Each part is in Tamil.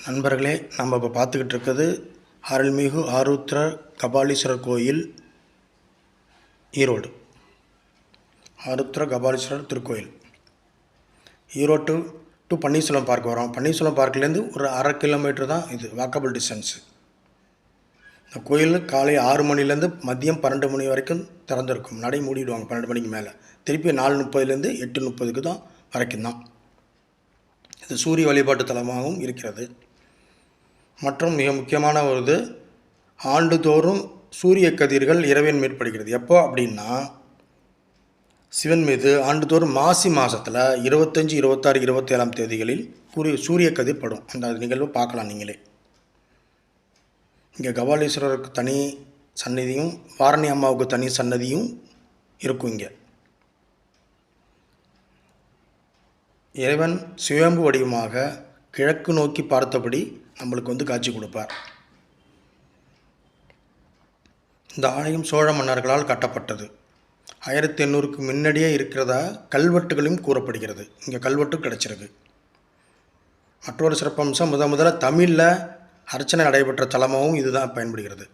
நண்பர்களே, நம்ம இப்போ பார்த்துக்கிட்டு இருக்கிறது அருள்மிகு ஆருத்ர கபாலீஸ்வரர் கோயில், ஈரோடு. ஆருத்ர கபாலீஸ்வரர் திருக்கோயில். ஈரோடு டு பன்னீர்செல்வம் பார்க் வரோம். பன்னீர்செல்வம் பார்க்லேருந்து ஒரு 1/2 கிலோமீட்டர் தான் இது வாக்கபிள் டிஸ்டன்ஸு. இந்த கோயில் காலை 6 மணிலேருந்து மதியம் 12 மணி வரைக்கும் திறந்திருக்கும். நடை மூடிடுவாங்க 12 மணிக்கு மேலே. திருப்பி 4:30லேருந்து 8:30 தான் வரைக்கும் தான். இது சூரிய வழிபாட்டு தலமாகவும் இருக்கிறது. மற்றும் மிக முக்கியமான ஒரு இது, ஆண்டுதோறும் சூரிய கதிர்கள் இரவின் மேற்படுகிறது. எப்போ அப்படின்னா, சிவன் மீது ஆண்டுதோறும் மாசி மாதத்தில் 25, 26, 27ஆம் தேதிகளில் சூரிய கதிர் படும். அந்த நிகழ்வு பார்க்கலாம் நீங்களே. இங்கே கபாலீஸ்வரருக்கு தனி சன்னதியும் வாரணி அம்மாவுக்கு தனி சன்னதியும் இருக்கும். இங்கே இறைவன் சுயம்பு வடிவமாக கிழக்கு நோக்கி பார்த்தபடி நம்மளுக்கு காட்சி கொடுப்பார். இந்த ஆலயம் சோழ மன்னர்களால் கட்டப்பட்டது. 1800க்கு முன்னாடியே இருக்கிறதா கல்வெட்டுகளையும் கூறப்படுகிறது. இங்கே கல்வெட்டு கிடச்சிருக்கு. மற்றொரு சிறப்பம்சம், முதல்ல தமிழில் அர்ச்சனை நடைபெற்ற தலமாகவும் இதுதான் பயன்படுகிறது.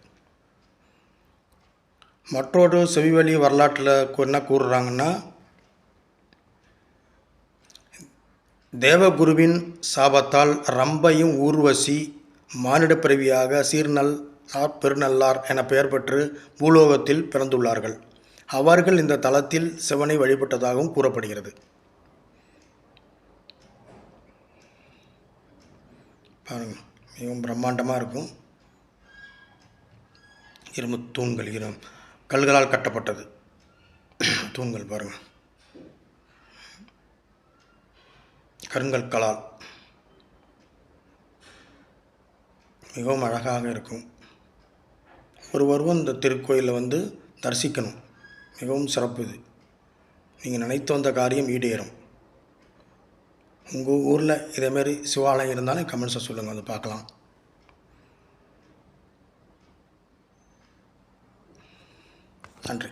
மற்றொரு செவிவழி வரலாற்றில் என்ன கூறுறாங்கன்னா, தேவகுருவின் சாபத்தால் ரம்பையும் ஊர்வசி மானிட பிறவியாக சீர்நல்லார் பெருநல்லார் என பெயர் பெற்று பூலோகத்தில் பிறந்துள்ளார்கள். அவர்கள் இந்த தலத்தில் சிவனை வழிபட்டதாகவும் கூறப்படுகிறது. பாருங்கள், மிகவும் பிரம்மாண்டமாக இருக்கும். இரும்பு தூண்கள், கல்களால் கட்டப்பட்டது தூண்கள் பாருங்கள், கருங்கற்களால் மிகவும் அழகாக இருக்கும். ஒருவரும் இந்த திருக்கோயிலில் தரிசிக்கணும். மிகவும் சிறப்பு இது. நீங்கள் நினைத்து வந்த காரியம் ஈடேறும். உங்கள் ஊரில் இதேமாரி சிவாலயம் இருந்தாலும் கமெண்ட்ஸை சொல்லுங்கள், பார்க்கலாம். நன்றி.